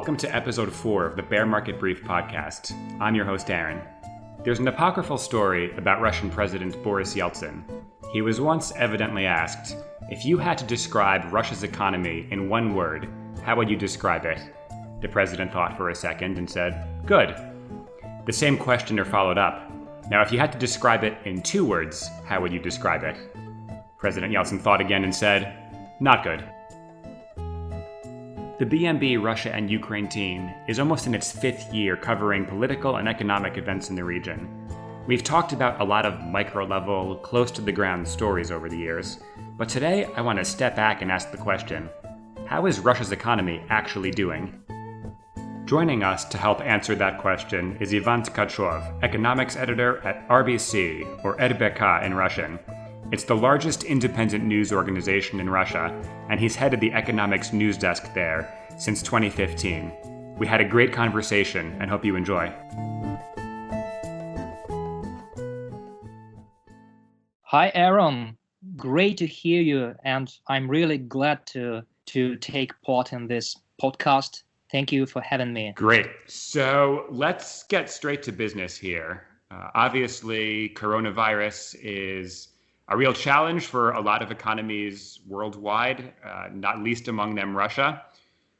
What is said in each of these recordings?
Welcome to episode 4 of the Bear Market Brief podcast. I'm your host, Aaron. There's an apocryphal story about Russian President Boris Yeltsin. He was once evidently asked, if you had to describe Russia's economy in one word, how would you describe it? The president thought for a second and said, good. The same questioner followed up, now if you had to describe it in 2 words, how would you describe it? President Yeltsin thought again and said, not good. The BMB Russia and Ukraine team is almost in its 5th year covering political and economic events in the region. We've talked about a lot of micro-level, close-to-the-ground stories over the years, but today I want to step back and ask the question, how is Russia's economy actually doing? Joining us to help answer that question is Ivan Tkachev, economics editor at RBC, or RBK in Russian. It's the largest independent news organization in Russia, and he's headed the economics news desk there since 2015. We had a great conversation and hope you enjoy. Hi, Aaron. Great to hear you, and I'm really glad to take part in this podcast. Thank you for having me. Great. So let's get straight to business here. Obviously, coronavirus is a real challenge for a lot of economies worldwide, not least among them Russia.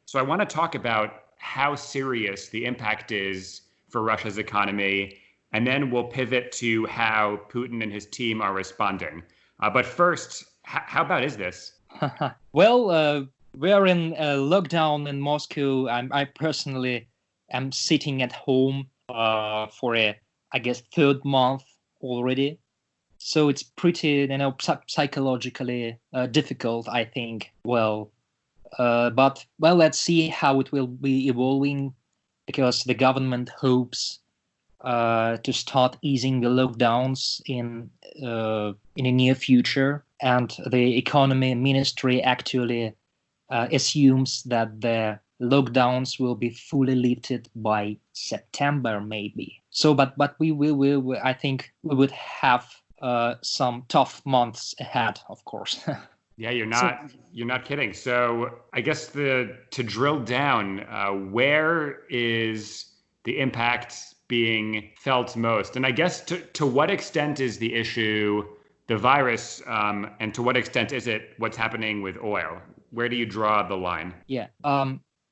So I want to talk about how serious the impact is for Russia's economy, and then we'll pivot to how Putin and his team are responding. But first, how bad is this? Well, we're in a lockdown in Moscow. I personally am sitting at home for I guess, 3rd month already. So it's pretty, psychologically difficult, I think. But let's see how it will be evolving, because the government hopes to start easing the lockdowns in the near future, and the economy ministry actually assumes that the lockdowns will be fully lifted by September, maybe. So, but we will. I think we would have some tough months ahead, of course. Yeah, you're not kidding. So I guess to drill down, where is the impact being felt most? And I guess to what extent is the issue the virus, and to what extent is it what's happening with oil? Where do you draw the line? Yeah.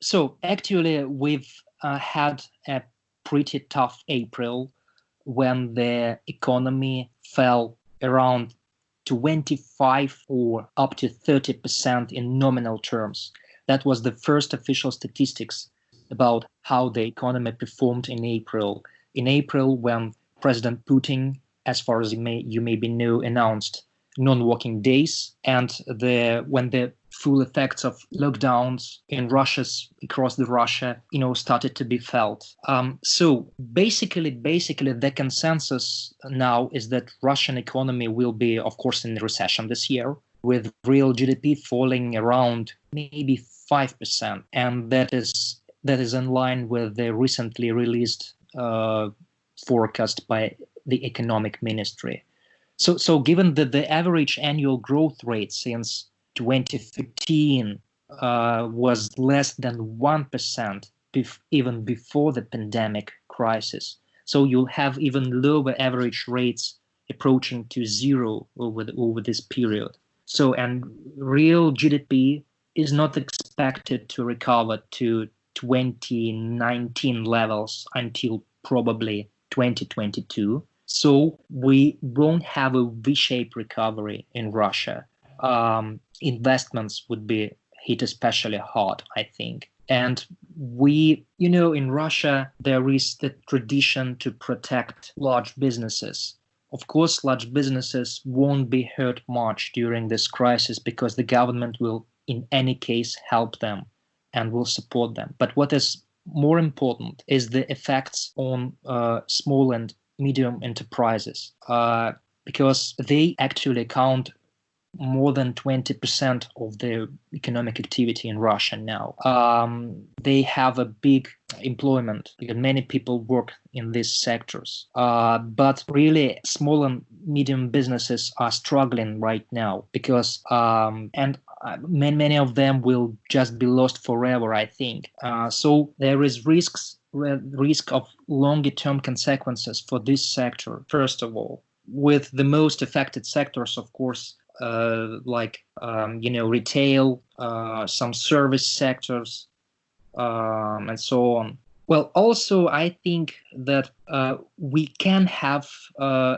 So actually, we've had a pretty tough April when the economy fell around 25 or up to 30% in nominal terms. That was the first official statistics about how the economy performed in April. In April, when President Putin, as far as you maybe know, announced non-working days, and when the full effects of lockdowns across Russia, started to be felt. So basically, the consensus now is that Russian economy will be, of course, in recession this year, with real GDP falling around maybe 5%, and that is in line with the recently released forecast by the economic ministry. So given that the average annual growth rate since 2015 was less than 1% even before the pandemic crisis, so you'll have even lower average rates approaching to 0 over this period. So, and real GDP is not expected to recover to 2019 levels until probably 2022. So we won't have a V-shaped recovery in Russia. Investments would be hit especially hard, I think. And in Russia, there is the tradition to protect large businesses. Of course, large businesses won't be hurt much during this crisis because the government will, in any case, help them and will support them. But what is more important is the effects on small and medium enterprises, because they actually account more than 20% of the economic activity in Russia now. They have a big employment because many people work in these sectors. But really, small and medium businesses are struggling right now because, and many of them will just be lost forever, I think. So there is risk of longer-term consequences for this sector, first of all, with the most affected sectors, of course, like retail, some service sectors, and so on. Well, also, I think that we can have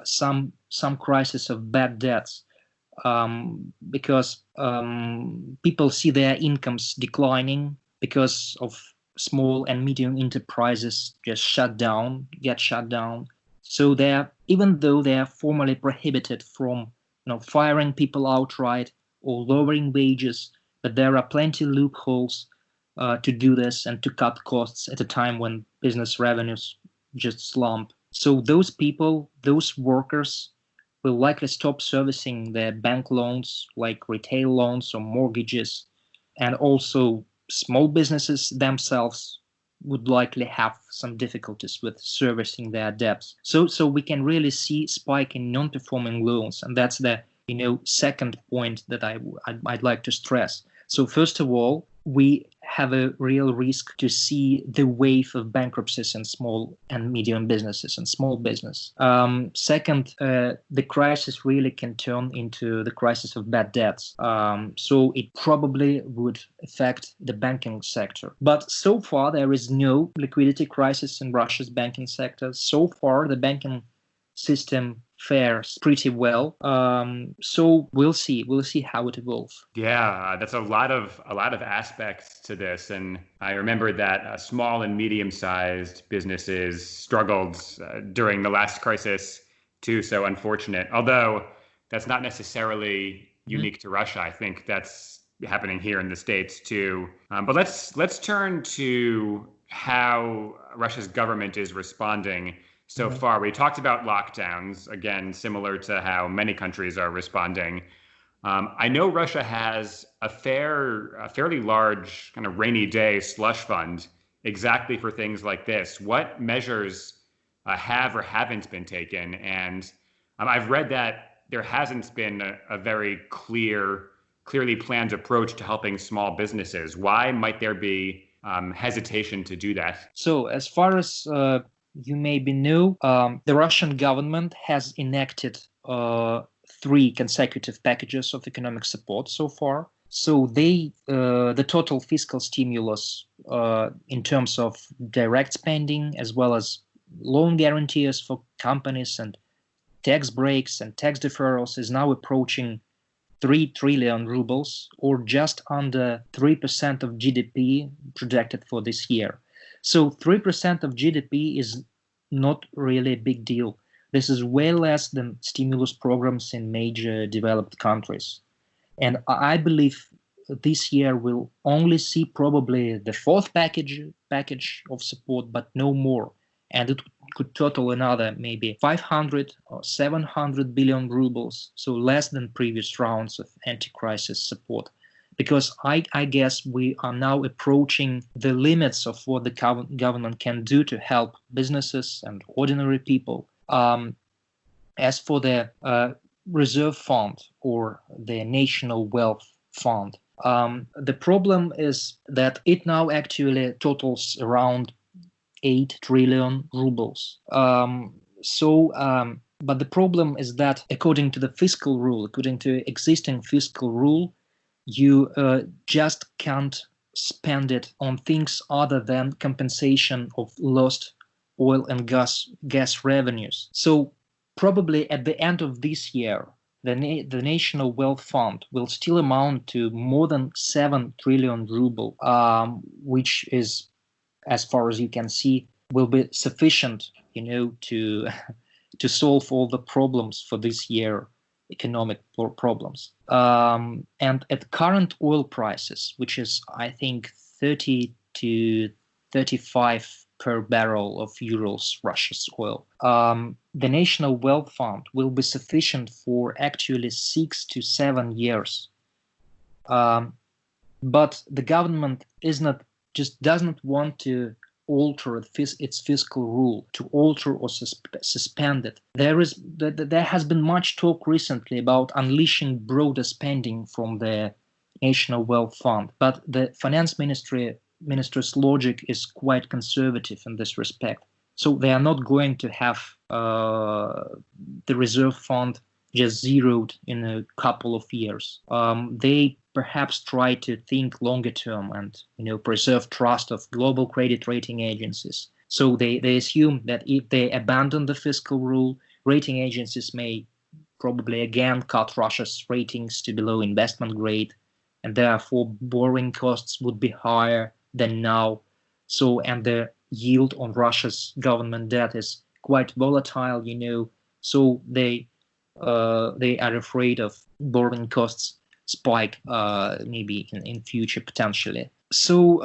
some crisis of bad debts, because people see their incomes declining because of small and medium enterprises get shut down. So even though they are formally prohibited from firing people outright or lowering wages, but there are plenty loopholes to do this and to cut costs at a time when business revenues just slump. So those people, those workers, will likely stop servicing their bank loans, like retail loans or mortgages, and also small businesses themselves would likely have some difficulties with servicing their debts. So we can really see spike in non-performing loans, and that's the second point that I'd like to stress. So first of all, we have a real risk to see the wave of bankruptcies in small and medium businesses and small business. Second, the crisis really can turn into the crisis of bad debts. So it probably would affect the banking sector. But so far, there is no liquidity crisis in Russia's banking sector. So far, the banking system fares pretty well. So we'll see how it evolves. Yeah, that's a lot of aspects to this, and I remember that small and medium-sized businesses struggled during the last crisis too. So unfortunate. Although that's not necessarily unique to Russia. I think that's happening here in the States too. But let's turn to how Russia's government is responding so far. We talked about lockdowns, again, similar to how many countries are responding. I know Russia has a fairly large kind of rainy day slush fund exactly for things like this. What measures have or haven't been taken? And I've read that there hasn't been a very clearly planned approach to helping small businesses. Why might there be hesitation to do that? So as far as you maybe know, the Russian government has enacted 3 consecutive packages of economic support so far. So the total fiscal stimulus in terms of direct spending, as well as loan guarantees for companies and tax breaks and tax deferrals, is now approaching 3 trillion rubles, or just under 3% of GDP projected for this year. So 3% of GDP is not really a big deal. This is way less than stimulus programs in major developed countries. And I believe this year we'll only see probably the 4th package of support, but no more. And it could total another maybe 500 or 700 billion rubles, so less than previous rounds of anti-crisis support. Because I guess we are now approaching the limits of what the government can do to help businesses and ordinary people. As for the reserve fund or the national wealth fund, the problem is that it now actually totals around 8 trillion rubles. But the problem is that according to the fiscal rule, according to existing fiscal rule, you just can't spend it on things other than compensation of lost oil and gas revenues. So probably at the end of this year, the National Wealth Fund will still amount to more than 7 trillion ruble, which is, as far as you can see, will be sufficient, to solve all the problems for this year, economic problems. And at current oil prices, which is, I think, 30 to 35 per barrel of Urals Russia's oil, the National Wealth Fund will be sufficient for actually 6 to 7 years. But the government doesn't want to alter its fiscal rule, to alter or suspend it. There has been much talk recently about unleashing broader spending from the national wealth fund. But the finance minister's logic is quite conservative in this respect. So they are not going to have the reserve fund just zeroed in a couple of years. They perhaps try to think longer term and preserve trust of global credit rating agencies. So they assume that if they abandon the fiscal rule, rating agencies may probably again cut Russia's ratings to below investment grade, and therefore borrowing costs would be higher than now. So, and the yield on Russia's government debt is quite volatile, so they are afraid of borrowing costs spike maybe in future potentially. So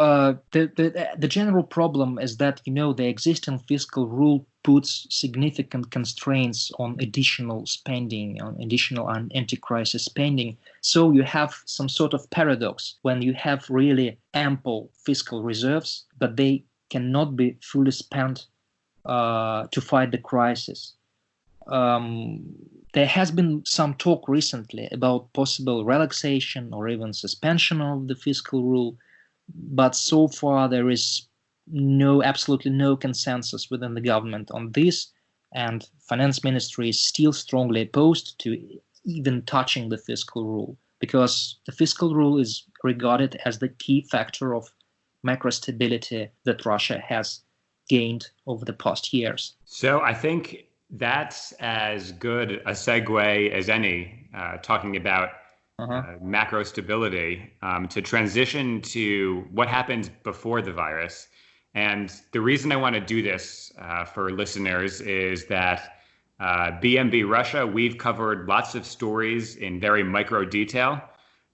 the general problem is that the existing fiscal rule puts significant constraints on additional spending, on additional anti-crisis spending. So you have some sort of paradox when you have really ample fiscal reserves, but they cannot be fully spent to fight the crisis. There has been some talk recently about possible relaxation or even suspension of the fiscal rule, but so far there is absolutely no consensus within the government on this, and finance ministry is still strongly opposed to even touching the fiscal rule, because the fiscal rule is regarded as the key factor of macro stability that Russia has gained over the past years. So I think that's as good a segue as any, talking about macro stability, to transition to what happened before the virus. And the reason I want to do this for listeners is that BMB Russia, we've covered lots of stories in very micro detail,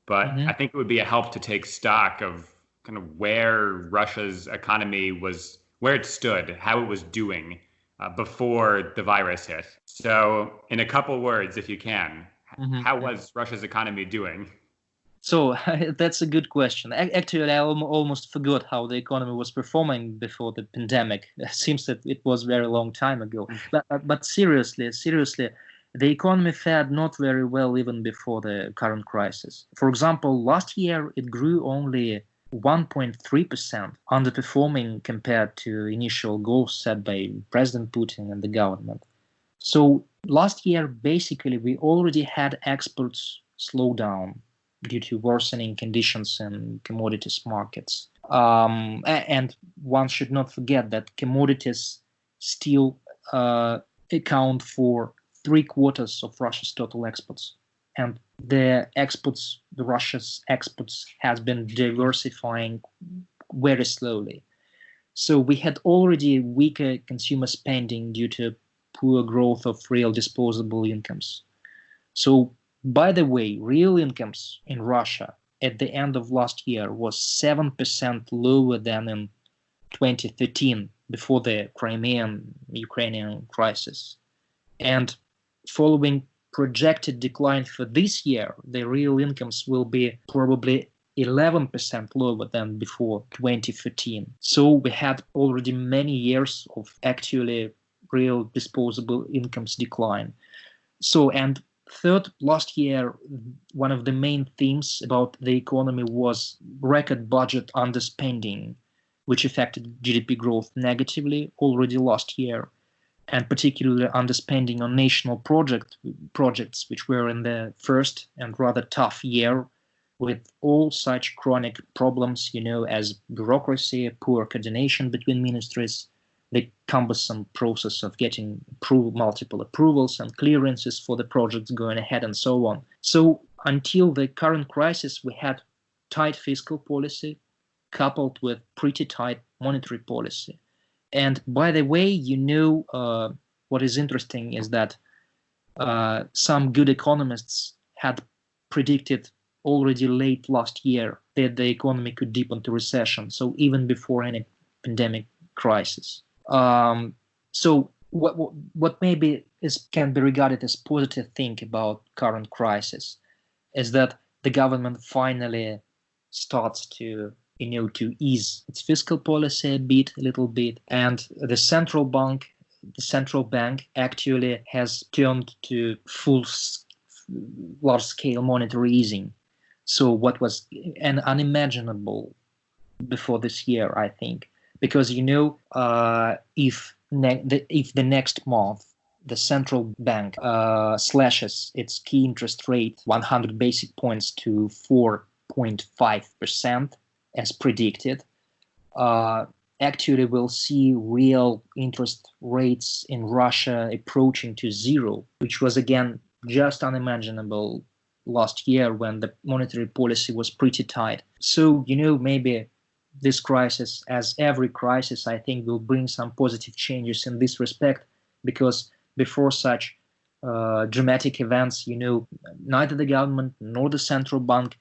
but I think it would be a help to take stock of kind of where Russia's economy was, where it stood, how it was doing before the virus hit. So in a couple words, if you can, how was Russia's economy doing? So that's a good question. Actually, I almost forgot how the economy was performing before the pandemic. It seems that it was a very long time ago. But seriously, the economy fared not very well even before the current crisis. For example, last year it grew only 1.3%, underperforming compared to initial goals set by President Putin and the government. So last year, basically, we already had exports slow down due to worsening conditions in commodities markets. And one should not forget that commodities still account for 3/4 of Russia's total exports. And Russia's exports has been diversifying very slowly. So we had already weaker consumer spending due to poor growth of real disposable incomes. So, by the way, real incomes in Russia at the end of last year was 7% lower than in 2013, before the Crimean-Ukrainian crisis. And following projected decline for this year, the real incomes will be probably 11% lower than before 2013. So we had already many years of actually real disposable incomes decline. So, and third, last year, one of the main themes about the economy was record budget underspending, which affected GDP growth negatively already last year, and particularly underspending on national projects, which were in the first and rather tough year, with all such chronic problems, as bureaucracy, poor coordination between ministries, the cumbersome process of getting multiple approvals and clearances for the projects going ahead, and so on. So until the current crisis, we had tight fiscal policy coupled with pretty tight monetary policy. And by the way, what is interesting is that some good economists had predicted already late last year that the economy could dip into recession, so even before any pandemic crisis. So what maybe can be regarded as positive thing about current crisis is that the government finally starts to ease its fiscal policy a little bit, and the central bank actually has turned to large-scale monetary easing. So what was an unimaginable before this year, I think, because if the next month the central bank slashes its key interest rate 100 basic points to 4.5% as predicted, actually we'll see real interest rates in Russia approaching to zero, which was again just unimaginable last year when the monetary policy was pretty tight. So, maybe this crisis, as every crisis, I think will bring some positive changes in this respect, because before such dramatic events, neither the government nor the central bank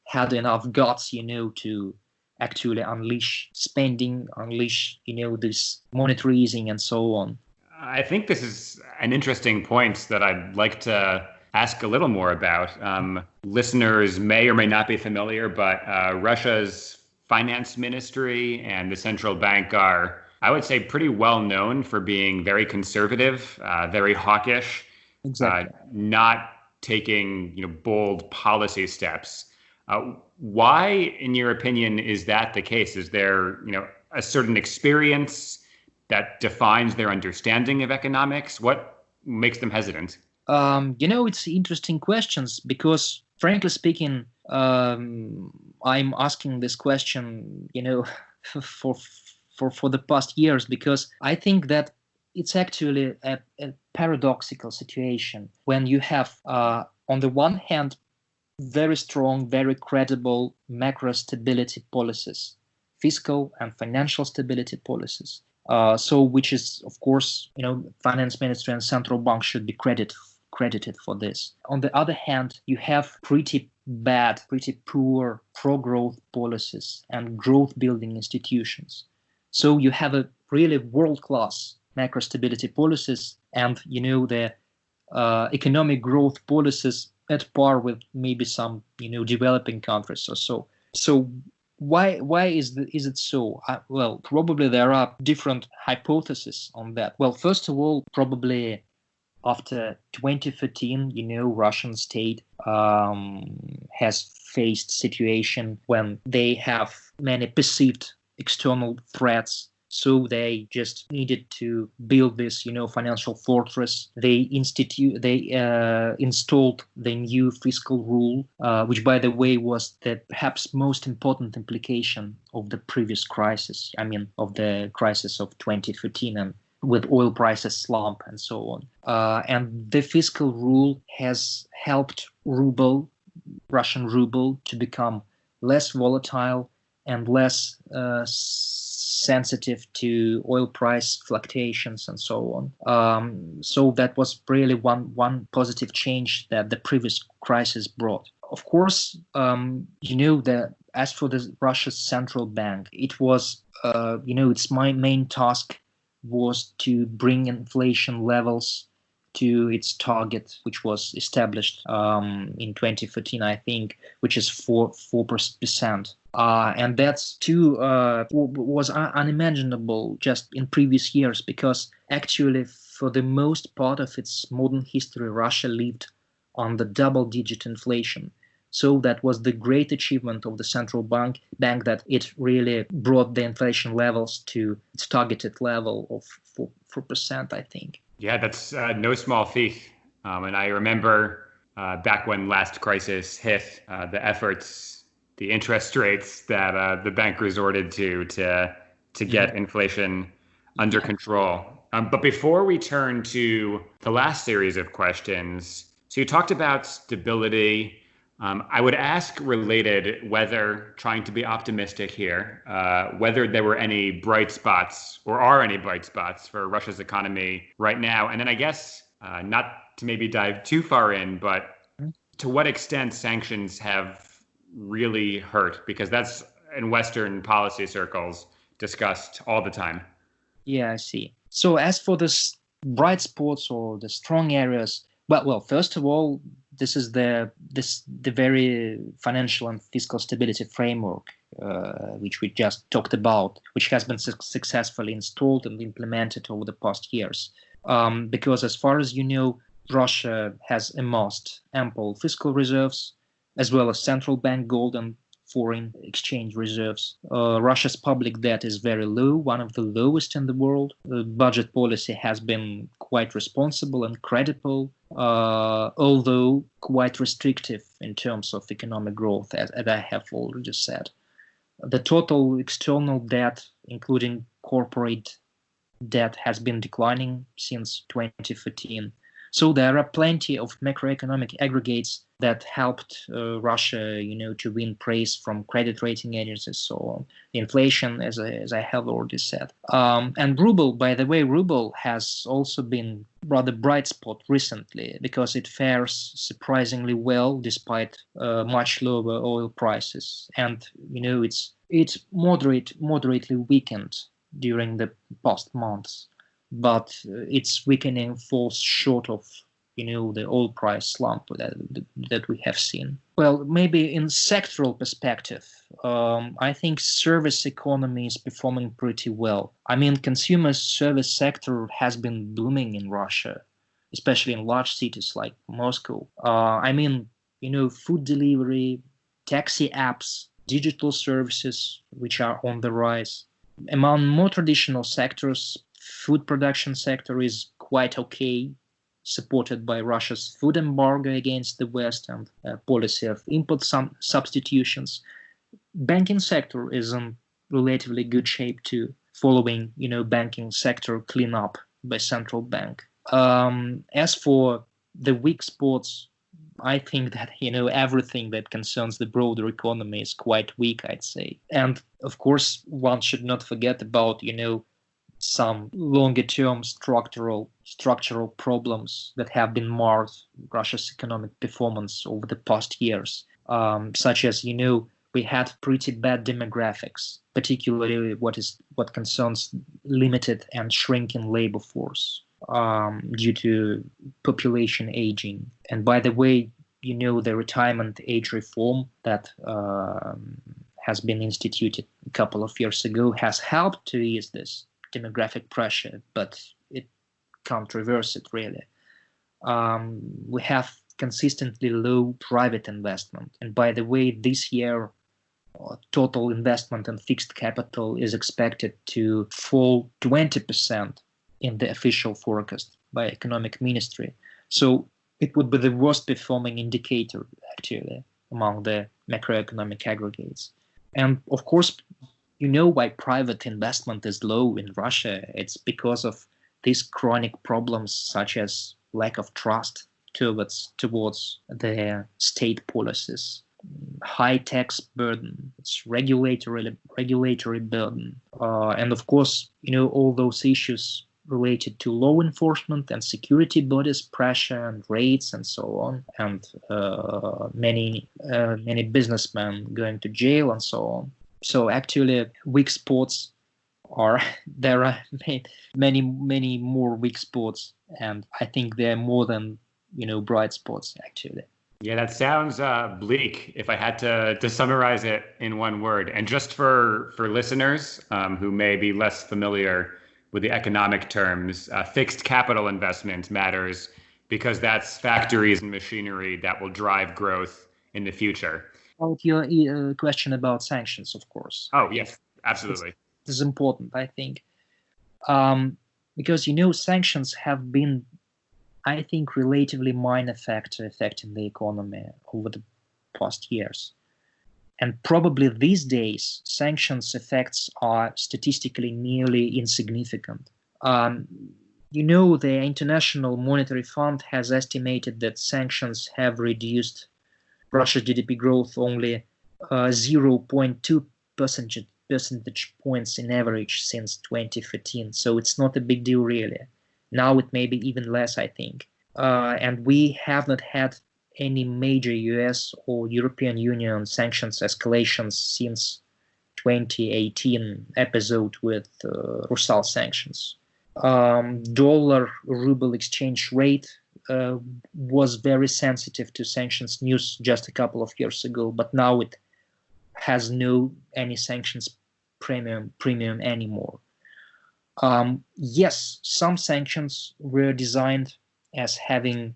had enough guts, to actually unleash spending, unleash, this monetary easing and so on. I think this is an interesting point that I'd like to ask a little more about. Listeners may or may not be familiar, but Russia's finance ministry and the central bank are, I would say, pretty well known for being very conservative, very hawkish, Exactly. not taking bold policy steps. Why, in your opinion, is that the case? Is there a certain experience that defines their understanding of economics? What makes them hesitant? It's interesting questions because, frankly speaking, I'm asking this question, for the past years, because I think that it's actually a paradoxical situation when you have, on the one hand, very strong, very credible macro stability policies, fiscal and financial stability policies. So, which is, of course, finance ministry and central bank should be credited for this. On the other hand, you have pretty bad, pretty poor pro-growth policies and growth-building institutions. So you have a really world-class macro stability policies and the economic growth policies at par with maybe some developing countries or so. So why is it so? Well, probably there are different hypotheses on that. Well, first of all, probably after 2013, Russian state has faced situation when they have many perceived external threats. So they just needed to build this, financial fortress. They installed the new fiscal rule, which, by the way, was the perhaps most important implication of the previous crisis. I mean, of the crisis of 2013 and with oil prices slump and so on. And the fiscal rule has helped Russian ruble, to become less volatile and less sensitive to oil price fluctuations and so on. So that was really one positive change that the previous crisis brought. Of course, that as for the Russia's central bank, it was, its main task was to bring inflation levels to its target, which was established in 2014, I think, which is 4%. And that's too was unimaginable just in previous years, because actually for the most part of its modern history, Russia lived on the double-digit inflation. So that was the great achievement of the central bank that it really brought the inflation levels to its targeted level of 4%, I think. Yeah, that's no small feat. And I remember back when last crisis hit, the efforts, the interest rates that the bank resorted to get inflation under control. But before we turn to the last series of questions, so you talked about stability. I would ask related whether, trying to be optimistic here, whether there were any bright spots or are any bright spots for Russia's economy right now. And then I guess not to maybe dive too far in, but to what extent sanctions have really hurt, because that's in Western policy circles discussed all the time. Yeah, I see. So as for this bright spots or the strong areas, well, first of all, this is the very financial and fiscal stability framework, which we just talked about, which has been successfully installed and implemented over the past years. Because as far as you know, Russia has amassed ample fiscal reserves, as well as central bank gold and foreign exchange reserves. Russia's public debt is very low, one of the lowest in the world. The budget policy has been quite responsible and credible, although quite restrictive in terms of economic growth, as I have already said. The total external debt, including corporate debt, has been declining since 2014. So there are plenty of macroeconomic aggregates that helped Russia, to win praise from credit rating agencies. So inflation, as I have already said, and ruble. By the way, ruble has also been rather bright spot recently because it fares surprisingly well despite much lower oil prices, and it's moderately weakened during the past months. But its weakening falls short of, the oil price slump that we have seen. Well, maybe in sectoral perspective, I think service economy is performing pretty well. I mean, consumer service sector has been booming in Russia, especially in large cities like Moscow. Food delivery, taxi apps, digital services, which are on the rise. Among more traditional sectors, food production sector is quite okay, supported by Russia's food embargo against the West and policy of import substitutions. Banking sector is in relatively good shape too, following banking sector cleanup by central bank. As for the weak spots, I think that everything that concerns the broader economy is quite weak, I'd say. And of course, one should not forget about some longer-term structural problems that have been marred Russia's economic performance over the past years, such as we had pretty bad demographics, particularly what concerns limited and shrinking labor force due to population aging. And by the way, the retirement age reform that has been instituted a couple of years ago has helped to ease this demographic pressure, but it can't reverse it really. We have consistently low private investment, and by the way, this year total investment in fixed capital is expected to fall 20% in the official forecast by economic ministry. So it would be the worst performing indicator actually among the macroeconomic aggregates. And of course, why private investment is low in Russia. It's because of these chronic problems such as lack of trust towards the state policies, high tax burden, it's regulatory burden, and of course, all those issues related to law enforcement and security bodies pressure and raids and so on, and many businessmen going to jail and so on. So actually, weak spots there are many more weak spots, and I think there are more than bright spots actually. Yeah, that sounds bleak if I had to summarize it in one word. And just for listeners who may be less familiar with the economic terms, fixed capital investment matters because that's factories and machinery that will drive growth in the future. About your question about sanctions, of course. Oh, yes, absolutely. This is important, I think. Because, sanctions have been, I think, relatively minor factor affecting the economy over the past years. And probably these days, sanctions effects are statistically nearly insignificant. The International Monetary Fund has estimated that sanctions have reduced Russia's GDP growth only 0.2 percentage points in average since 2015. So it's not a big deal really. Now it may be even less, I think. And we have not had any major US or European Union sanctions escalations since 2018 episode with Rusal sanctions. Dollar-ruble exchange rate was very sensitive to sanctions news just a couple of years ago, but now it has any sanctions premium anymore. Yes, some sanctions were designed as having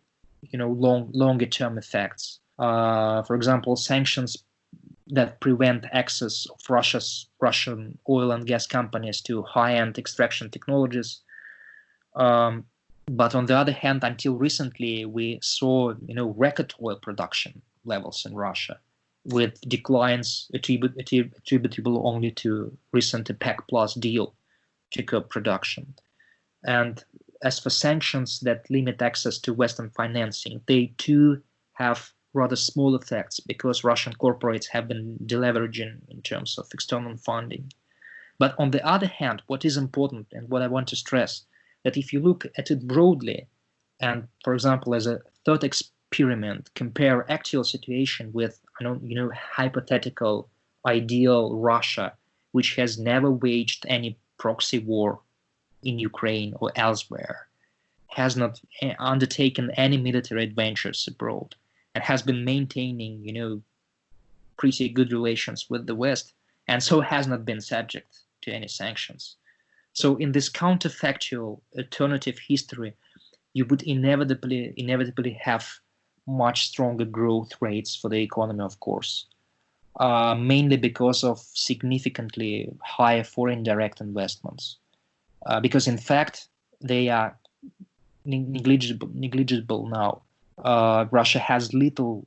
longer term effects. For example, sanctions that prevent access of Russian oil and gas companies to high-end extraction technologies. But on the other hand, until recently, we saw record oil production levels in Russia, with declines attributable only to recent OPEC Plus deal to curb production. And as for sanctions that limit access to Western financing, they too have rather small effects because Russian corporates have been deleveraging in terms of external funding. But on the other hand, what is important and what I want to stress, that if you look at it broadly and, for example, as a thought experiment, compare actual situation with hypothetical ideal Russia, which has never waged any proxy war in Ukraine or elsewhere, has not undertaken any military adventures abroad, and has been maintaining, pretty good relations with the West, and so has not been subject to any sanctions. So in this counterfactual alternative history, you would inevitably have much stronger growth rates for the economy, of course, mainly because of significantly higher foreign direct investments. Because in fact, they are negligible now. Russia has little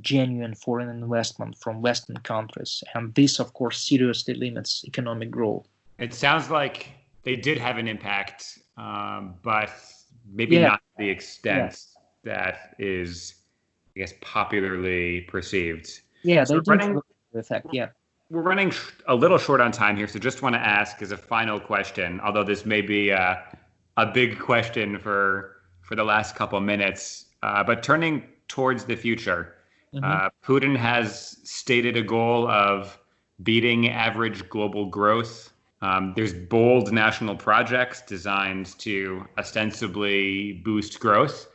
genuine foreign investment from Western countries, and this, of course, seriously limits economic growth. It sounds like they did have an impact, but maybe not to the extent that is, I guess, popularly perceived. Yeah, they do have an effect, yeah. We're running a little short on time here, so just want to ask as a final question, although this may be a big question for the last couple minutes, but turning towards the future, Putin has stated a goal of beating average global growth. There's bold national projects designed to ostensibly boost growth,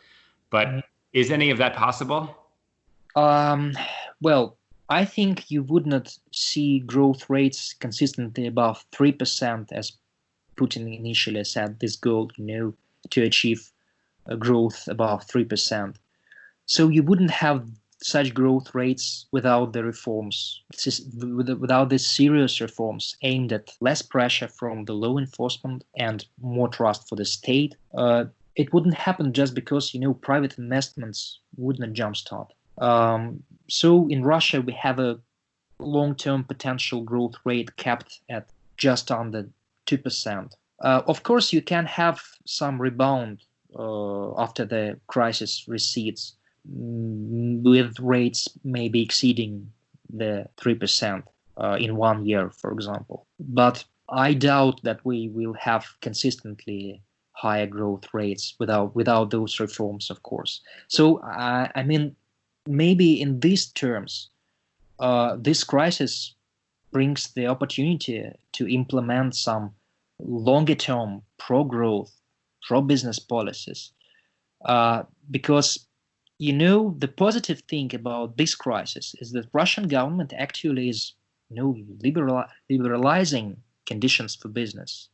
but is any of that possible? Well, I think you would not see growth rates consistently above 3%, as Putin initially set this goal, to achieve a growth above 3%. So you wouldn't have such growth rates without the reforms, without these serious reforms aimed at less pressure from the law enforcement and more trust for the state. It wouldn't happen just because, private investments wouldn't jumpstart. So in Russia, we have a long-term potential growth rate capped at just under 2%. Of course, you can have some rebound after the crisis recedes, with rates maybe exceeding the 3% in 1 year, for example. But I doubt that we will have consistently higher growth rates without those reforms, of course. So, maybe in these terms, this crisis brings the opportunity to implement some longer-term pro-growth, pro-business policies, because the positive thing about this crisis is that Russian government actually is liberalizing conditions for business.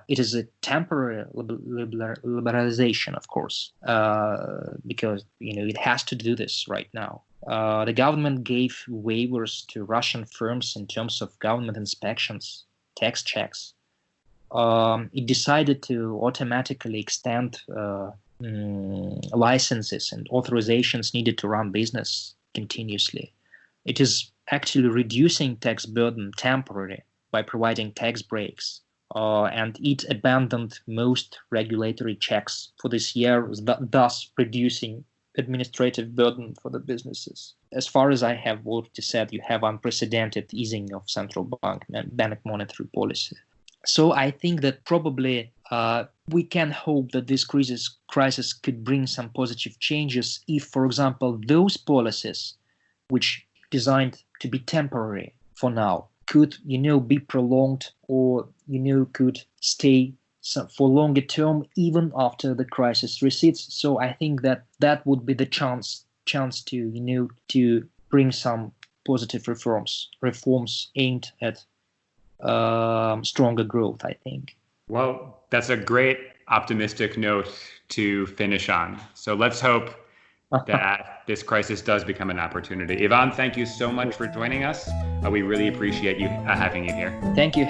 It is a temporary liberalization, of course, because it has to do this right now. The government gave waivers to Russian firms in terms of government inspections, tax checks. It decided to automatically extend licenses and authorizations needed to run business continuously. It is actually reducing tax burden temporarily by providing tax breaks. And it abandoned most regulatory checks for this year, thus reducing administrative burden for the businesses. As far as I have already said, you have unprecedented easing of central bank monetary policy. So I think that probably we can hope that this crisis could bring some positive changes if, for example, those policies which designed to be temporary for now could, be prolonged or, could stay for longer term even after the crisis recedes. So I think that would be the chance to, to bring some positive reforms aimed at stronger growth, I think. Well, that's a great optimistic note to finish on. So let's hope that this crisis does become an opportunity. Ivan, thank you so much for joining us. We really appreciate you having you here. Thank you.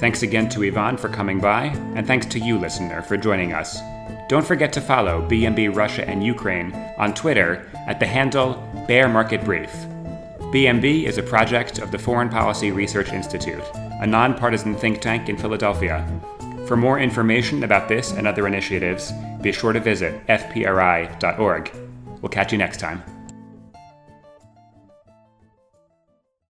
Thanks again to Ivan for coming by, and thanks to you, listener, for joining us. Don't forget to follow BMB Russia and Ukraine on Twitter at the handle Bear Market Brief. BMB is a project of the Foreign Policy Research Institute, a nonpartisan think tank in Philadelphia. For more information about this and other initiatives, be sure to visit fpri.org. We'll catch you next time.